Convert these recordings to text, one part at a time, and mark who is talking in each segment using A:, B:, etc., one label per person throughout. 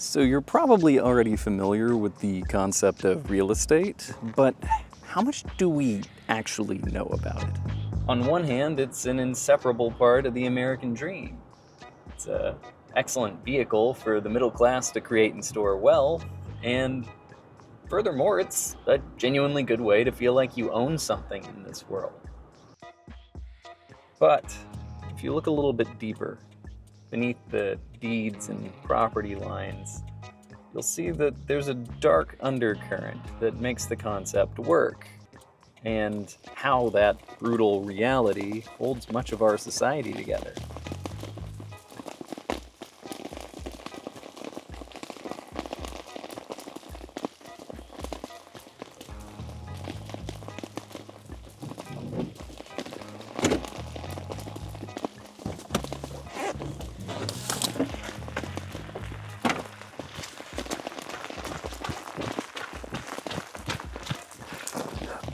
A: So you're probably already familiar with the concept of real estate, but how much do we actually know about it? On one hand, it's an inseparable part of the American dream. It's an excellent vehicle for the middle class to create and store wealth, and furthermore, it's a genuinely good way to feel like you own something in this world. But if you look a little bit deeper, beneath the deeds and property lines, you'll see that there's a dark undercurrent that makes the concept work, and how that brutal reality holds much of our society together.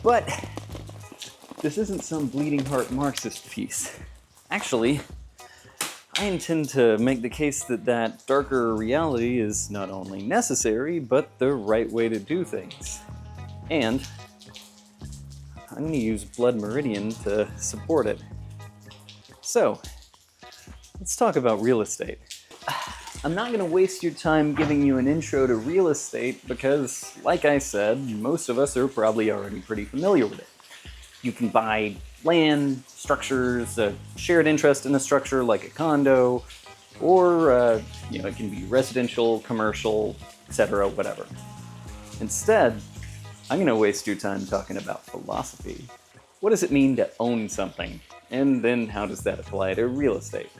A: But this isn't some bleeding heart Marxist piece. Actually, I intend to make the case that that darker reality is not only necessary, but the right way to do things. And I'm going to use Blood Meridian to support it. So, let's talk about real estate. I'm not going to waste your time giving you an intro to real estate because, like I said, most of us are probably already pretty familiar with it. You can buy land, structures, a shared interest in a structure like a condo, or it can be residential, commercial, etc., whatever. Instead, I'm going to waste your time talking about philosophy. What does it mean to own something? And then how does that apply to real estate?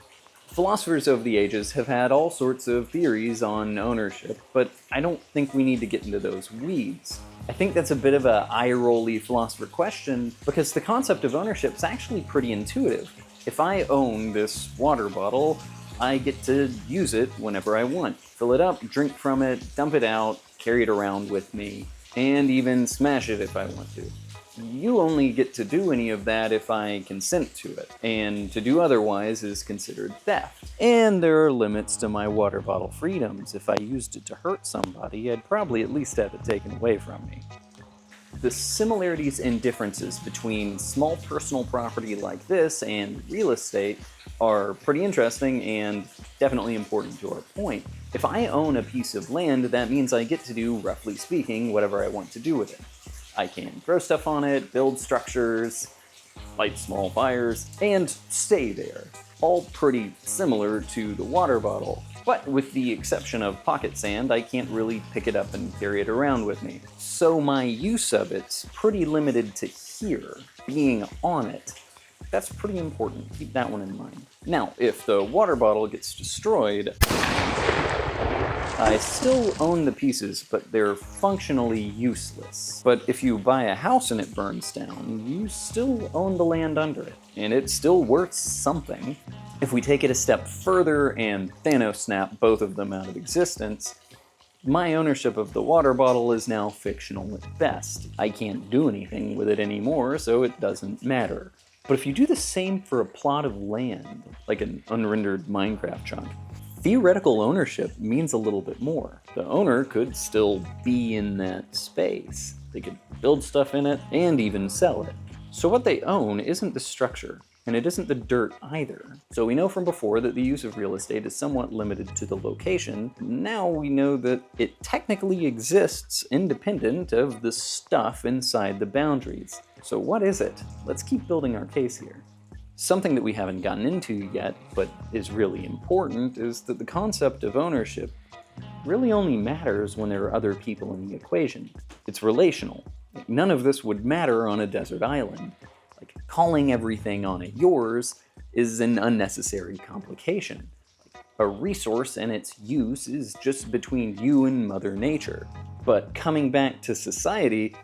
A: Philosophers over the ages have had all sorts of theories on ownership, but I don't think we need to get into those weeds. I think that's a bit of a eye-rolly philosopher question because the concept of ownership is actually pretty intuitive. If I own this water bottle, I get to use it whenever I want. Fill it up, drink from it, dump it out, carry it around with me, and even smash it if I want to. You only get to do any of that if I consent to it, and to do otherwise is considered theft. And there are limits to my water bottle freedoms. If I used it to hurt somebody, I'd probably at least have it taken away from me. The similarities and differences between small personal property like this and real estate are pretty interesting and definitely important to our point. If I own a piece of land, that means I get to do, roughly speaking, whatever I want to do with it. I can grow stuff on it, build structures, light small fires, and stay there. All pretty similar to the water bottle. But with the exception of pocket sand, I can't really pick it up and carry it around with me. So my use of it's pretty limited to here, being on it. That's pretty important. Keep that one in mind. Now, if the water bottle gets destroyed, I still own the pieces, but they're functionally useless. But if you buy a house and it burns down, you still own the land under it, and it's still worth something. If we take it a step further and Thanos snap both of them out of existence, my ownership of the water bottle is now fictional at best. I can't do anything with it anymore, so it doesn't matter. But if you do the same for a plot of land, like an unrendered Minecraft chunk, theoretical ownership means a little bit more. The owner could still be in that space. They could build stuff in it and even sell it. So what they own isn't the structure, and it isn't the dirt either. So we know from before that the use of real estate is somewhat limited to the location. Now we know that it technically exists independent of the stuff inside the boundaries. So what is it? Let's keep building our case here. Something that we haven't gotten into yet, but is really important, is that the concept of ownership really only matters when there are other people in the equation. It's relational. None of this would matter on a desert island. Like, calling everything on it yours is an unnecessary complication. A resource and its use is just between you and Mother Nature. But coming back to society,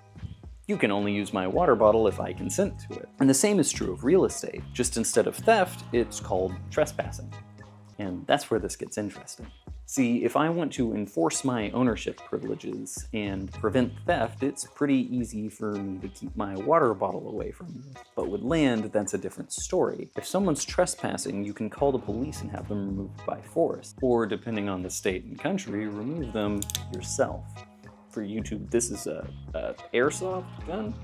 A: you can only use my water bottle if I consent to it. And the same is true of real estate. Just instead of theft, it's called trespassing. And that's where this gets interesting. See, if I want to enforce my ownership privileges and prevent theft, it's pretty easy for me to keep my water bottle away from you. But with land, that's a different story. If someone's trespassing, you can call the police and have them removed by force. Or, depending on the state and country, remove them yourself. For YouTube, this is a airsoft gun.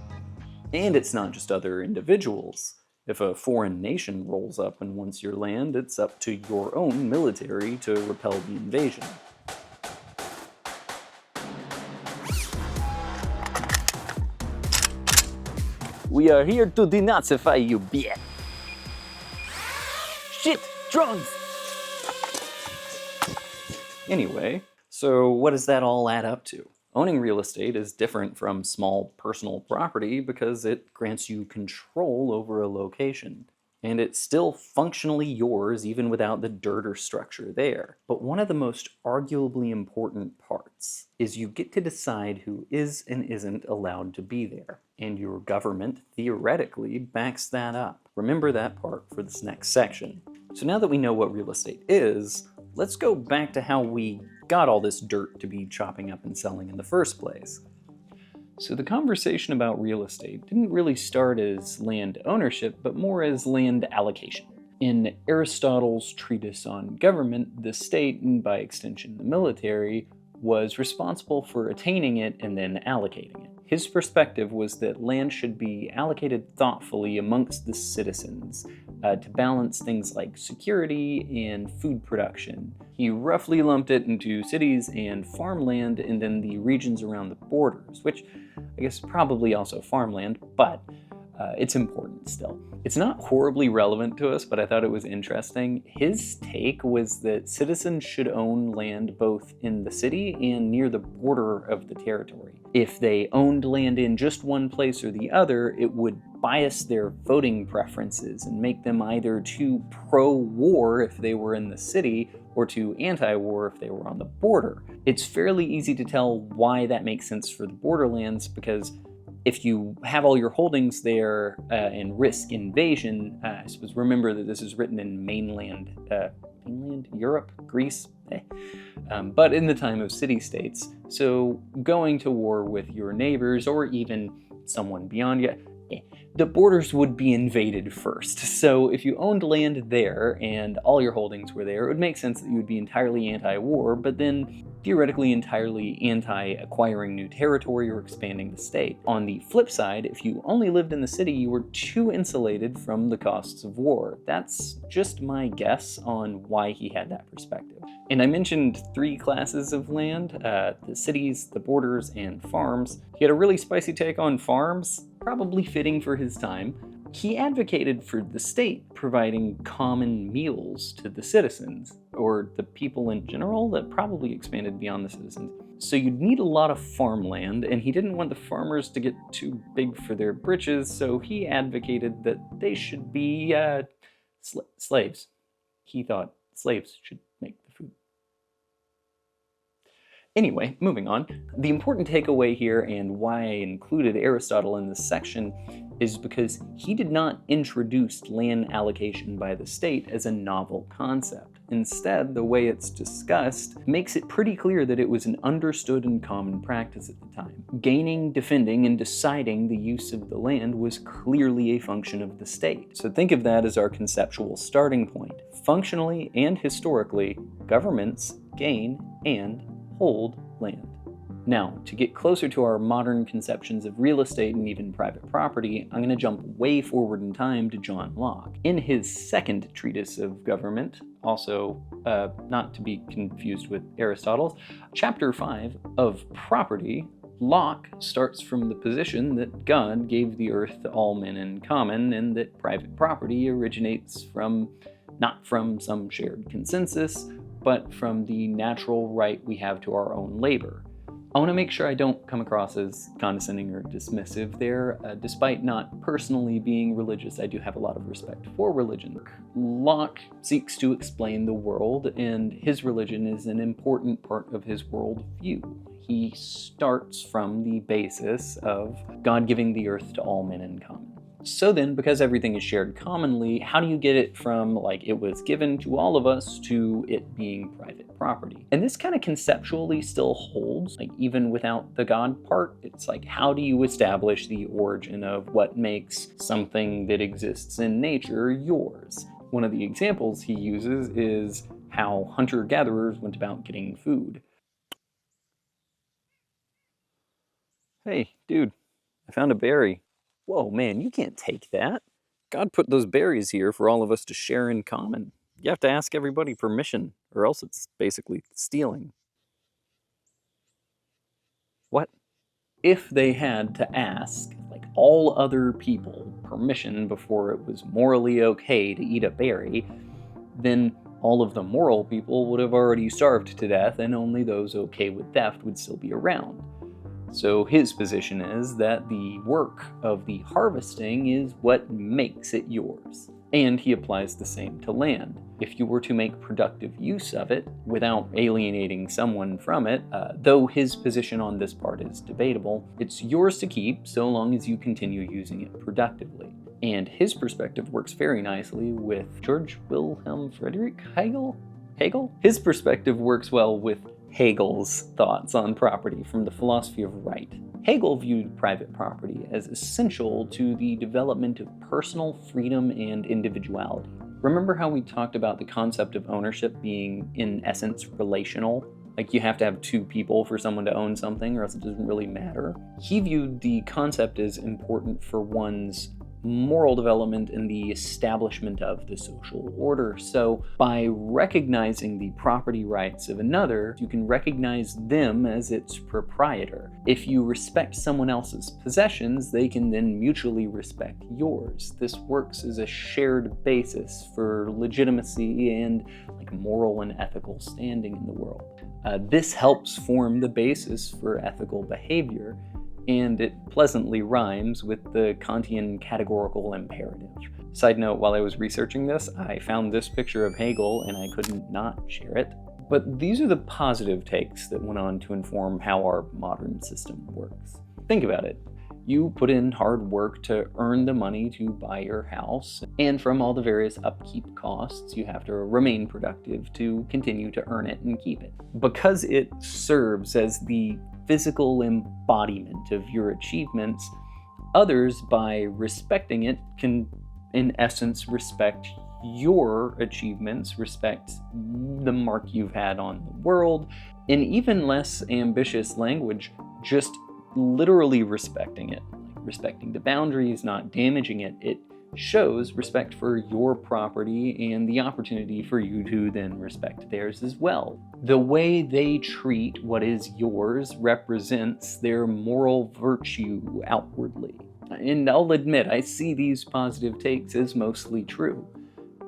A: And it's not just other individuals. If a foreign nation rolls up and wants your land, it's up to your own military to repel the invasion. We are here to denazify you, bitch. Shit, drones! Anyway, so what does that all add up to? Owning real estate is different from small personal property because it grants you control over a location. And it's still functionally yours even without the dirt or structure there. But one of the most arguably important parts is you get to decide who is and isn't allowed to be there. And your government theoretically backs that up. Remember that part for this next section. So now that we know what real estate is, let's go back to how we got all this dirt to be chopping up and selling in the first place. So the conversation about real estate didn't really start as land ownership, but more as land allocation. In Aristotle's treatise on government, the state, and by extension the military, was responsible for attaining it and then allocating it. His perspective was that land should be allocated thoughtfully amongst the citizens to balance things like security and food production. He roughly lumped it into cities and farmland and then the regions around the borders, which I guess probably also farmland, but it's important still. It's not horribly relevant to us, but I thought it was interesting. His take was that citizens should own land both in the city and near the border of the territory. If they owned land in just one place or the other, it would bias their voting preferences and make them either too pro-war if they were in the city or too anti-war if they were on the border. It's fairly easy to tell why that makes sense for the borderlands, because if you have all your holdings there and risk invasion, I suppose remember that this is written in mainland Europe, Greece, but in the time of city-states. So going to war with your neighbors or even someone beyond you, the borders would be invaded first. So if you owned land there and all your holdings were there, it would make sense that you would be entirely anti-war, but then theoretically entirely anti-acquiring new territory or expanding the state. On the flip side, if you only lived in the city, you were too insulated from the costs of war. That's just my guess on why he had that perspective. And I mentioned 3 classes of land, the cities, the borders, and farms. He had a really spicy take on farms, probably fitting for his time. He advocated for the state providing common meals to the citizens, or the people in general. That probably expanded beyond the citizens. So you'd need a lot of farmland, and he didn't want the farmers to get too big for their britches, so he advocated that they should be slaves. He thought slaves should make the food. Anyway, moving on. The important takeaway here, and why I included Aristotle in this section, is because he did not introduce land allocation by the state as a novel concept. Instead, the way it's discussed makes it pretty clear that it was an understood and common practice at the time. Gaining, defending, and deciding the use of the land was clearly a function of the state. So think of that as our conceptual starting point. Functionally and historically, governments gain and hold land. Now, to get closer to our modern conceptions of real estate and even private property, I'm going to jump way forward in time to John Locke. In his second treatise of government, also not to be confused with Aristotle's, chapter 5 of Property, Locke starts from the position that God gave the earth to all men in common, and that private property originates not from some shared consensus, but from the natural right we have to our own labor. I want to make sure I don't come across as condescending or dismissive there. Despite not personally being religious, I do have a lot of respect for religion. Locke seeks to explain the world, and his religion is an important part of his worldview. He starts from the basis of God giving the earth to all men in common. So then, because everything is shared commonly, how do you get it from like it was given to all of us to it being private property? And this kind of conceptually still holds, like even without the God part. It's like, how do you establish the origin of what makes something that exists in nature yours? One of the examples he uses is how hunter-gatherers went about getting food. Hey, dude, I found a berry. Whoa, man, you can't take that. God put those berries here for all of us to share in common. You have to ask everybody permission, or else it's basically stealing. What? If they had to ask, like all other people, permission before it was morally okay to eat a berry, then all of the moral people would have already starved to death, and only those okay with theft would still be around. So his position is that the work of the harvesting is what makes it yours. And he applies the same to land. If you were to make productive use of it without alienating someone from it, though his position on this part is debatable, it's yours to keep so long as you continue using it productively. And his perspective works very nicely with George Wilhelm Friedrich Hegel? His perspective works well with Hegel's thoughts on property from the philosophy of right. Hegel viewed private property as essential to the development of personal freedom and individuality. Remember how we talked about the concept of ownership being, in essence, relational? Like you have to have two people for someone to own something or else it doesn't really matter. He viewed the concept as important for one's moral development and the establishment of the social order. So by recognizing the property rights of another, you can recognize them as its proprietor. If you respect someone else's possessions, they can then mutually respect yours. This works as a shared basis for legitimacy and like moral and ethical standing in the world. This helps form the basis for ethical behavior, and it pleasantly rhymes with the Kantian categorical imperative. Side note, while I was researching this, I found this picture of Hegel and I couldn't not share it. But these are the positive takes that went on to inform how our modern system works. Think about it. You put in hard work to earn the money to buy your house, and from all the various upkeep costs, you have to remain productive to continue to earn it and keep it. Because it serves as the physical embodiment of your achievements, others, by respecting it, can in essence respect your achievements, respect the mark you've had on the world. In even less ambitious language, just literally respecting it, like respecting the boundaries, not damaging it, it shows respect for your property and the opportunity for you to then respect theirs as well. The way they treat what is yours represents their moral virtue outwardly. And I'll admit, I see these positive takes as mostly true.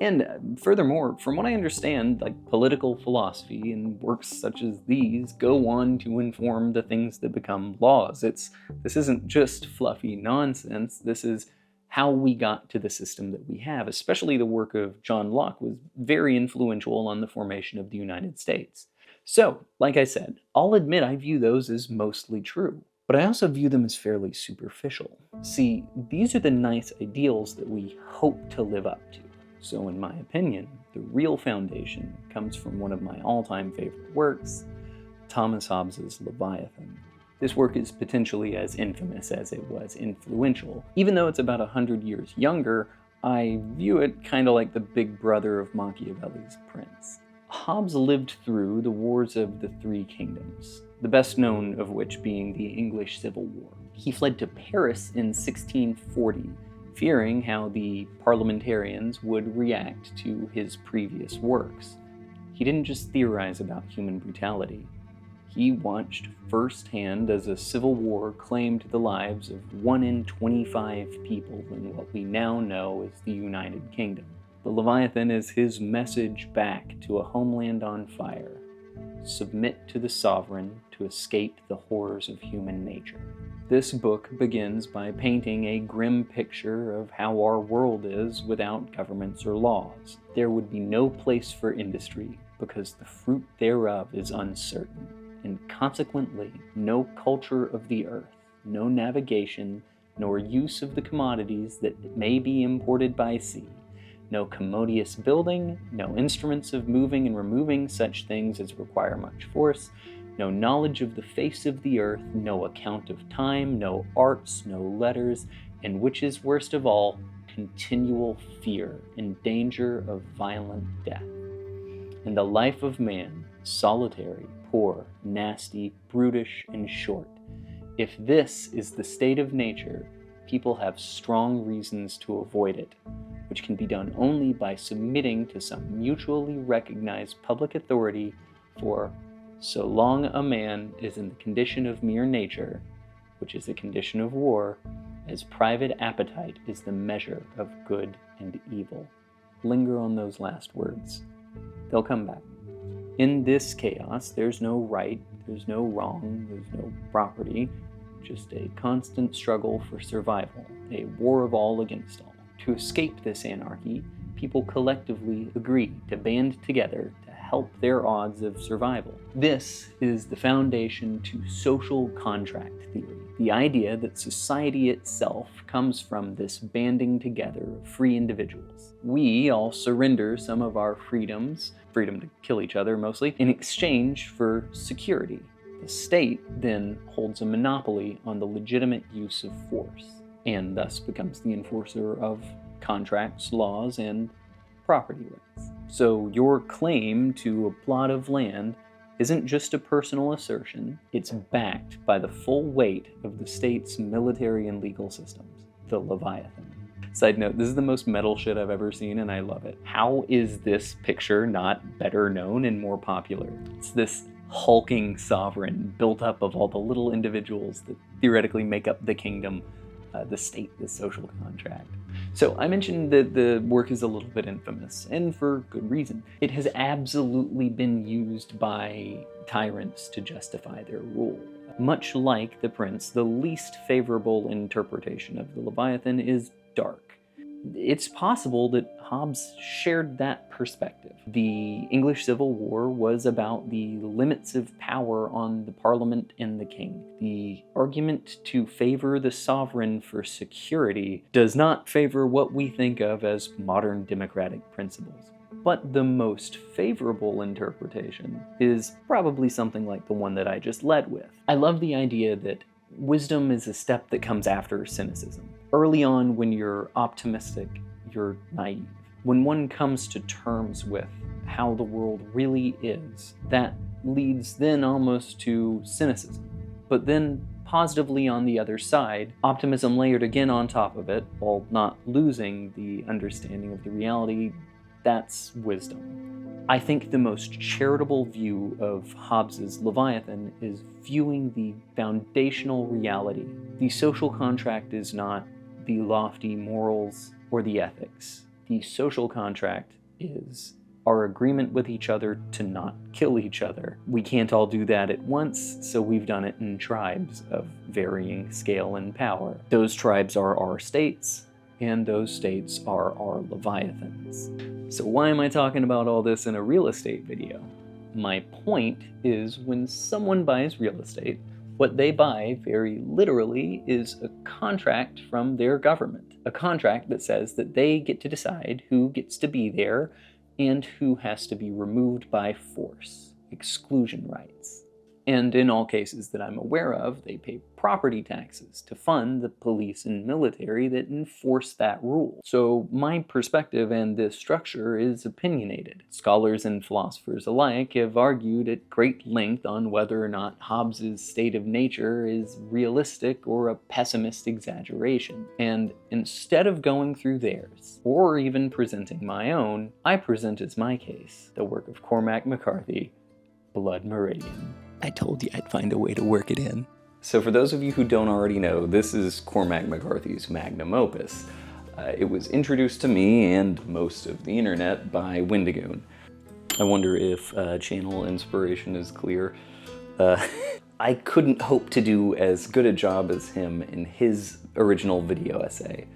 A: And furthermore, from what I understand, like political philosophy and works such as these go on to inform the things that become laws. This isn't just fluffy nonsense. This is how we got to the system that we have. Especially the work of John Locke was very influential on the formation of the United States. So, like I said, I'll admit I view those as mostly true. But I also view them as fairly superficial. See, these are the nice ideals that we hope to live up to. So in my opinion, the real foundation comes from one of my all-time favorite works, Thomas Hobbes's Leviathan. This work is potentially as infamous as it was influential. Even though it's about 100 years younger, I view it kind of like the big brother of Machiavelli's Prince. Hobbes lived through the Wars of the Three Kingdoms, the best known of which being the English Civil War. He fled to Paris in 1640, fearing how the parliamentarians would react to his previous works. He didn't just theorize about human brutality. He watched firsthand as a civil war claimed the lives of 1 in 25 people in what we now know as the United Kingdom. The Leviathan is his message back to a homeland on fire. Submit to the sovereign to escape the horrors of human nature. This book begins by painting a grim picture of how our world is without governments or laws. There would be no place for industry because the fruit thereof is uncertain, and consequently no culture of the earth, no navigation, nor use of the commodities that may be imported by sea, no commodious building, no instruments of moving and removing such things as require much force, no knowledge of the face of the earth, no account of time, no arts, no letters, and which is worst of all, continual fear and danger of violent death. And the life of man, solitary, poor, nasty, brutish, and short. If this is the state of nature, people have strong reasons to avoid it, which can be done only by submitting to some mutually recognized public authority, for so long a man is in the condition of mere nature, which is the condition of war, as private appetite is the measure of good and evil. Linger on those last words. They'll come back. In this chaos, there's no right, there's no wrong, there's no property, just a constant struggle for survival, a war of all against all. To escape this anarchy, people collectively agree to band together to help their odds of survival. This is the foundation to social contract theory, the idea that society itself comes from this banding together of free individuals. We all surrender some of our freedoms, freedom to kill each other mostly, in exchange for security. The state then holds a monopoly on the legitimate use of force, and thus becomes the enforcer of contracts, laws, and property rights. So your claim to a plot of land isn't just a personal assertion, it's backed by the full weight of the state's military and legal systems, the Leviathan. Side note, this is the most metal shit I've ever seen, and I love it. How is this picture not better known and more popular? It's this hulking sovereign built up of all the little individuals that theoretically make up the kingdom, the state, the social contract. So I mentioned that the work is a little bit infamous, and for good reason. It has absolutely been used by tyrants to justify their rule. Much like The Prince, the least favorable interpretation of the Leviathan is dark. It's possible that Hobbes shared that perspective. The English Civil War was about the limits of power on the Parliament and the king. The argument to favor the sovereign for security does not favor what we think of as modern democratic principles. But the most favorable interpretation is probably something like the one that I just led with. I love the idea that wisdom is a step that comes after cynicism. Early on, when you're optimistic, you're naive. When one comes to terms with how the world really is, that leads then almost to cynicism. But then, positively on the other side, optimism layered again on top of it, while not losing the understanding of the reality, that's wisdom. I think the most charitable view of Hobbes's Leviathan is viewing the foundational reality. The social contract is not the lofty morals or the ethics. The social contract is our agreement with each other to not kill each other. We can't all do that at once, so we've done it in tribes of varying scale and power. Those tribes are our states, and those states are our Leviathans. So why am I talking about all this in a real estate video? My point is, when someone buys real estate, what they buy very literally is a contract from their government. A contract that says that they get to decide who gets to be there and who has to be removed by force, exclusion rights. And in all cases that I'm aware of, they pay property taxes to fund the police and military that enforce that rule. So my perspective and this structure is opinionated. Scholars and philosophers alike have argued at great length on whether or not Hobbes's state of nature is realistic or a pessimist exaggeration. And instead of going through theirs, or even presenting my own, I present as my case the work of Cormac McCarthy, Blood Meridian. I told you I'd find a way to work it in. So for those of you who don't already know, this is Cormac McCarthy's magnum opus. It was introduced to me and most of the internet by Windigoon. I wonder if channel inspiration is clear. I couldn't hope to do as good a job as him in his original video essay.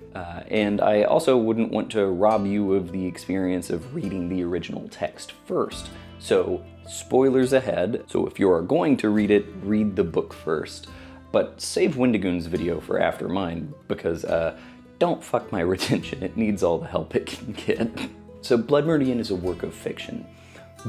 A: And I also wouldn't want to rob you of the experience of reading the original text first. So, spoilers ahead. So if you are going to read it, read the book first. But save Wendigoon's video for after mine, because don't fuck my retention, it needs all the help it can get. So Blood Meridian is a work of fiction,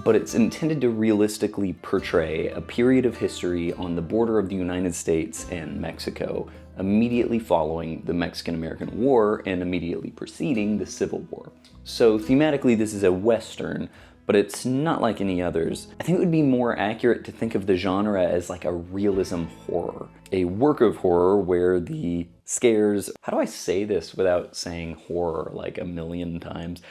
A: but it's intended to realistically portray a period of history on the border of the United States and Mexico, immediately following the Mexican-American War and immediately preceding the Civil War. So thematically this is a Western, but it's not like any others. I think it would be more accurate to think of the genre as like a realism horror. A work of horror where the scares, how do I say this without saying horror like a million times?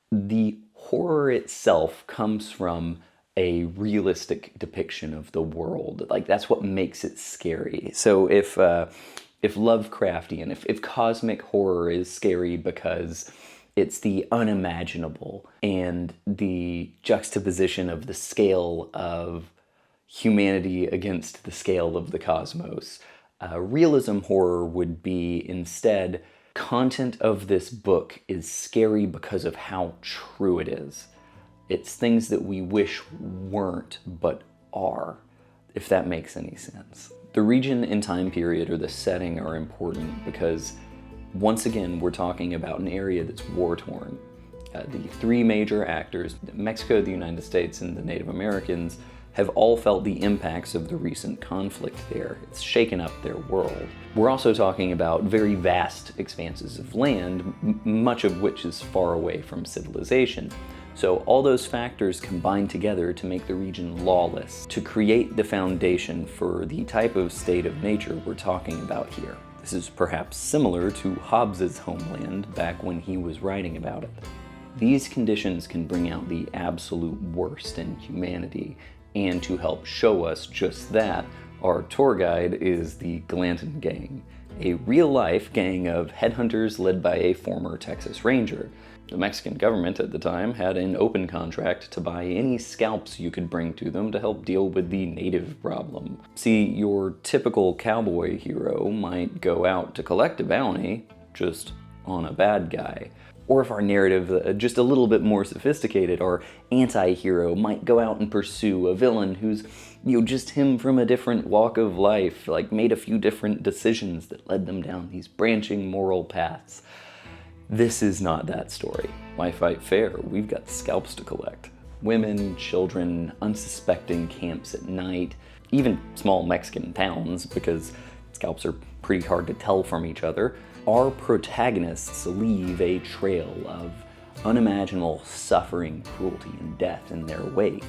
A: The horror itself comes from a realistic depiction of the world. Like that's what makes it scary. So if Lovecraftian, if cosmic horror is scary because it's the unimaginable and the juxtaposition of the scale of humanity against the scale of the cosmos. Realism horror would be instead, content of this book is scary because of how true it is. It's things that we wish weren't, but are, if that makes any sense. The region and time period or the setting are important because once again, we're talking about an area that's war-torn. The three major actors, Mexico, the United States, and the Native Americans, have all felt the impacts of the recent conflict there. It's shaken up their world. We're also talking about very vast expanses of land, much of which is far away from civilization. So all those factors combine together to make the region lawless, to create the foundation for the type of state of nature we're talking about here. This is perhaps similar to Hobbes' homeland back when he was writing about it. These conditions can bring out the absolute worst in humanity, and to help show us just that, our tour guide is the Glanton Gang, a real-life gang of headhunters led by a former Texas Ranger. The Mexican government at the time had an open contract to buy any scalps you could bring to them to help deal with the native problem. See, your typical cowboy hero might go out to collect a bounty, just on a bad guy. Or if our narrative just a little bit more sophisticated, our anti-hero might go out and pursue a villain who's, just him from a different walk of life, like made a few different decisions that led them down these branching moral paths. This is not that story. Why fight fair? We've got scalps to collect. Women, children, unsuspecting camps at night, even small Mexican towns, because scalps are pretty hard to tell from each other. Our protagonists leave a trail of unimaginable suffering, cruelty, and death in their wake,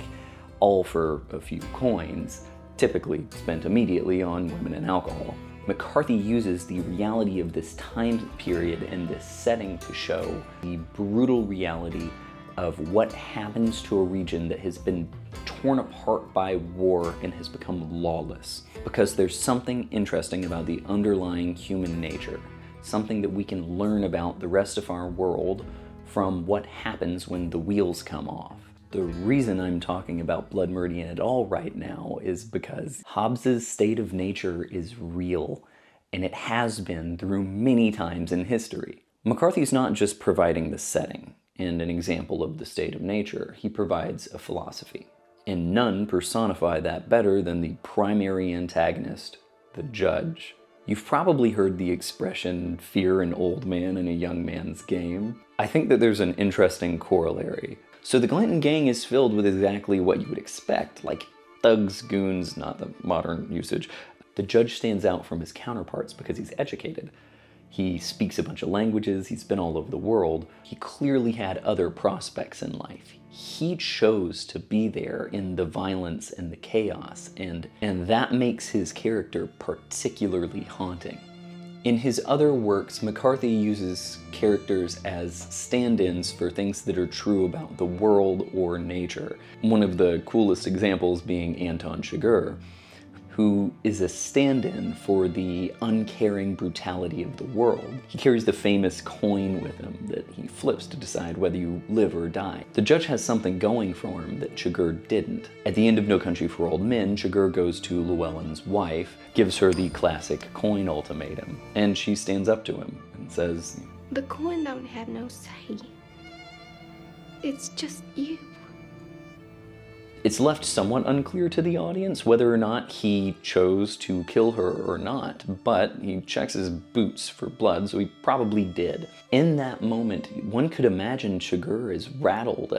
A: all for a few coins, typically spent immediately on women and alcohol. McCarthy uses the reality of this time period and this setting to show the brutal reality of what happens to a region that has been torn apart by war and has become lawless. Because there's something interesting about the underlying human nature, something that we can learn about the rest of our world from what happens when the wheels come off. The reason I'm talking about Blood Meridian at all right now is because Hobbes' state of nature is real, and it has been through many times in history. McCarthy's not just providing the setting and an example of the state of nature, he provides a philosophy. And none personify that better than the primary antagonist, the judge. You've probably heard the expression, fear an old man in a young man's game. I think that there's an interesting corollary. So the Glanton Gang is filled with exactly what you would expect, like thugs, goons, not the modern usage. The judge stands out from his counterparts because he's educated. He speaks a bunch of languages, he's been all over the world. He clearly had other prospects in life. He chose to be there in the violence and the chaos, and that makes his character particularly haunting. In his other works, McCarthy uses characters as stand-ins for things that are true about the world or nature. One of the coolest examples being Anton Chigurh, who is a stand-in for the uncaring brutality of the world. He carries the famous coin with him that he flips to decide whether you live or die. The judge has something going for him that Chigurh didn't. At the end of No Country for Old Men, Chigurh goes to Llewellyn's wife, gives her the classic coin ultimatum, and she stands up to him and says,
B: "The coin don't have no say. It's just you."
A: It's left somewhat unclear to the audience whether or not he chose to kill her or not, but he checks his boots for blood, so he probably did. In that moment, one could imagine Chigurh as rattled,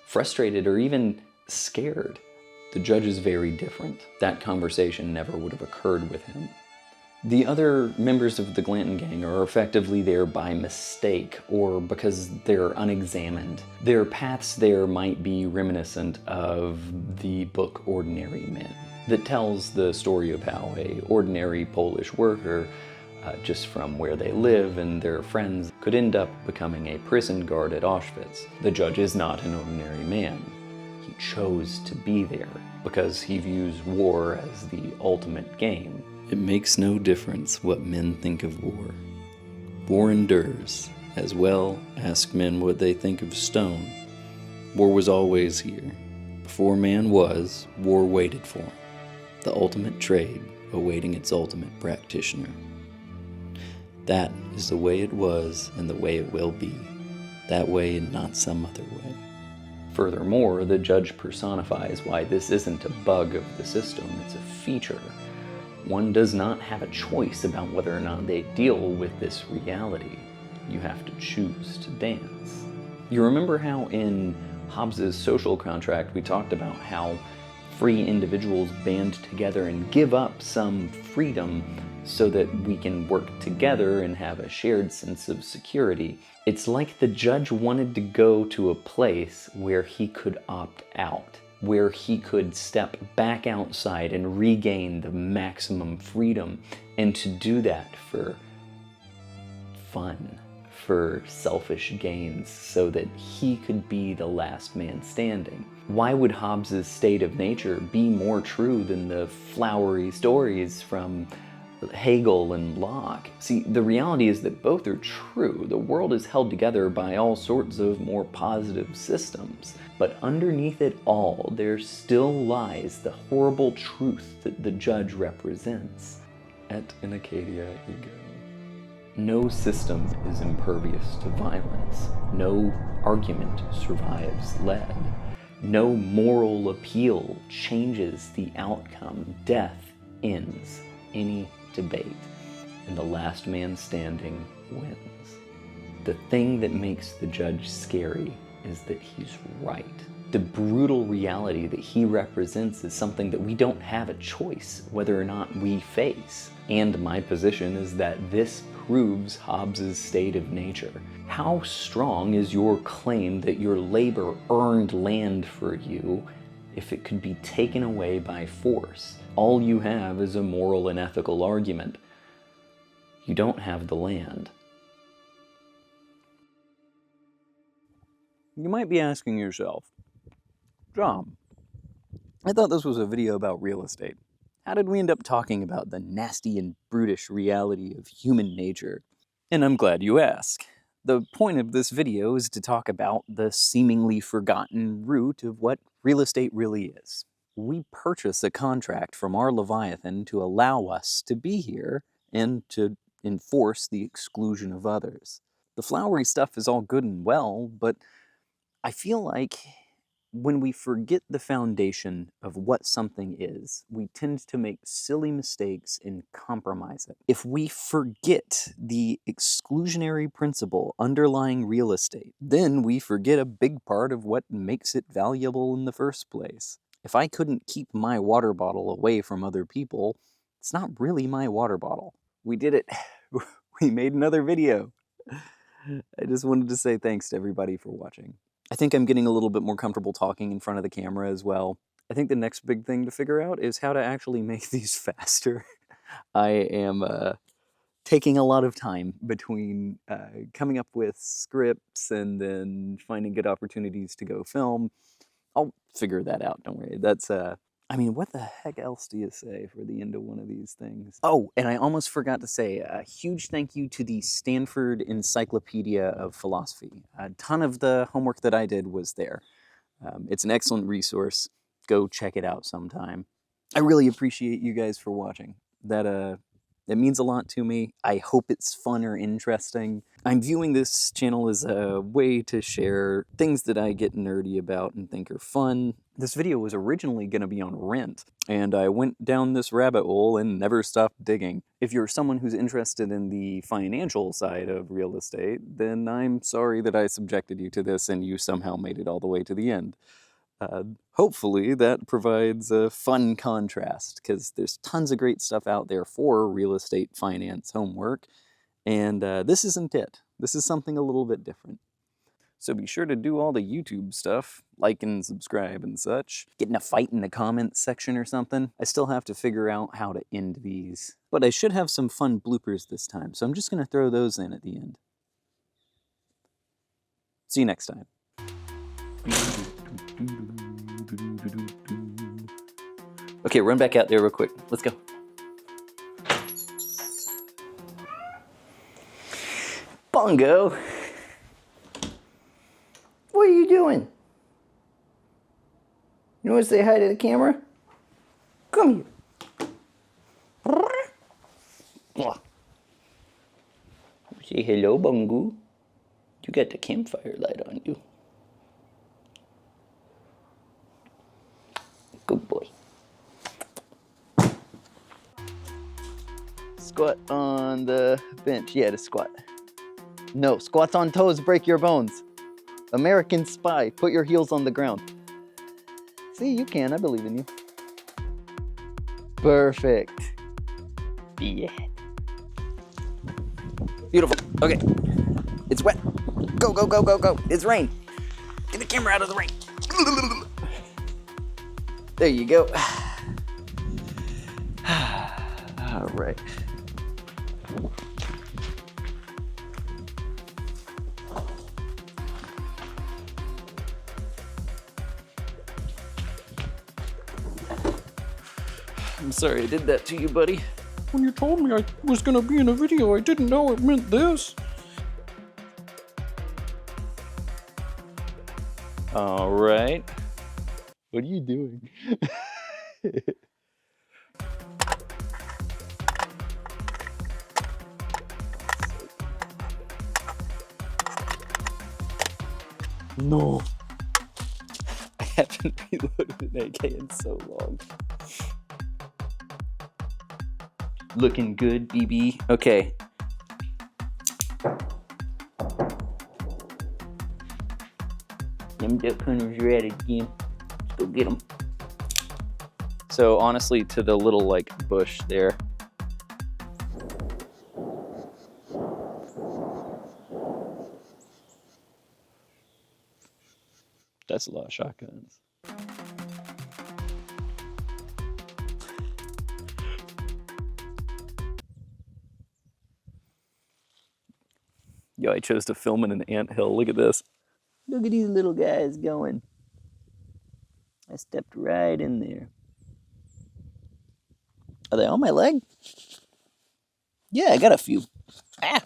A: frustrated, or even scared. The judge is very different. That conversation never would have occurred with him. The other members of the Glanton gang are effectively there by mistake or because they're unexamined. Their paths there might be reminiscent of the book Ordinary Men, that tells the story of how an ordinary Polish worker, just from where they live and their friends, could end up becoming a prison guard at Auschwitz. The judge is not an ordinary man. He chose to be there because he views war as the ultimate game. It makes no difference what men think of war. War endures. As well, ask men what they think of stone. War was always here. Before man was, war waited for him. The ultimate trade, awaiting its ultimate practitioner. That is the way it was and the way it will be. That way and not some other way. Furthermore, the judge personifies why this isn't a bug of the system, it's a feature. One does not have a choice about whether or not they deal with this reality. You have to choose to dance. You remember how in Hobbes' social contract we talked about how free individuals band together and give up some freedom so that we can work together and have a shared sense of security. It's like the judge wanted to go to a place where he could opt out, where he could step back outside and regain the maximum freedom, and to do that for fun, for selfish gains, so that he could be the last man standing. Why would Hobbes' state of nature be more true than the flowery stories from Hegel and Locke? See, the reality is that both are true. The world is held together by all sorts of more positive systems. But underneath it all, there still lies the horrible truth that the judge represents. Et in Acadia ego. No system is impervious to violence. No argument survives lead. No moral appeal changes the outcome. Death ends any debate, and the last man standing wins. The thing that makes the judge scary is that he's right. The brutal reality that he represents is something that we don't have a choice whether or not we face. And my position is that this proves Hobbes' state of nature. How strong is your claim that your labor earned land for you if it could be taken away by force? All you have is a moral and ethical argument. You don't have the land. You might be asking yourself, John, I thought this was a video about real estate. How did we end up talking about the nasty and brutish reality of human nature? And I'm glad you asked. The point of this video is to talk about the seemingly forgotten root of what real estate really is. We purchase a contract from our Leviathan to allow us to be here and to enforce the exclusion of others. The flowery stuff is all good and well, but I feel like when we forget the foundation of what something is, we tend to make silly mistakes and compromise it. If we forget the exclusionary principle underlying real estate, then we forget a big part of what makes it valuable in the first place. If I couldn't keep my water bottle away from other people, it's not really my water bottle. We did it. We made another video. I just wanted to say thanks to everybody for watching. I think I'm getting a little bit more comfortable talking in front of the camera as well. I think the next big thing to figure out is how to actually make these faster. I am taking a lot of time between coming up with scripts and then finding good opportunities to go film. I'll figure that out, don't worry. That's, I mean, what the heck else do you say for the end of one of these things? Oh, and I almost forgot to say a huge thank you to the Stanford Encyclopedia of Philosophy. A ton of the homework that I did was there. It's an excellent resource. Go check it out sometime. I really appreciate you guys for watching. That It means a lot to me. I hope it's fun or interesting. I'm viewing this channel as a way to share things that I get nerdy about and think are fun. This video was originally going to be on rent, and I went down this rabbit hole and never stopped digging. If you're someone who's interested in the financial side of real estate, then I'm sorry that I subjected you to this and you somehow made it all the way to the end. Hopefully that provides a fun contrast, because there's tons of great stuff out there for real estate finance homework, and this isn't it. This is something a little bit different. So be sure to do all the YouTube stuff, like and subscribe and such. Get in a fight in the comments section or something. I still have to figure out how to end these. But I should have some fun bloopers this time, so I'm just going to throw those in at the end. See you next time. Okay, run back out there real quick. Let's go. Bongo! What are you doing? You want to say hi to the camera? Come here. Say hello, Bongo. You got the campfire light on you. Good boy. Squat on the bench. Yeah, to squat. No, squats on toes break your bones. American Spy, put your heels on the ground. See, you can. I believe in you. Perfect. Yeah. Beautiful. Okay. It's wet. Go, go, go, go, go. It's rain. Get the camera out of the rain. There you go. All right. I'm sorry I did that to you, buddy.
B: When you told me I was gonna be in a video, I didn't know it meant this.
A: All right. What are you doing? No. I haven't reloaded an AK in so long. Looking good, BB. Okay. Them duck hunters are at it again. Let's go get them. So honestly, to the little like bush there. That's a lot of shotguns. Yo, I chose to film in an anthill. Look at this. Look at these little guys going. I stepped right in there. Are they on my leg? Yeah, I got a few. Ah!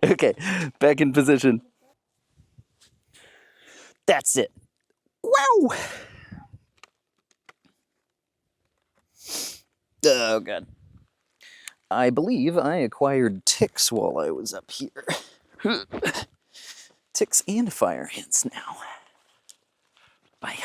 A: Okay, back in position. That's it. Wow! Oh, God. I believe I acquired ticks while I was up here. Ticks and fire ants now. Bye.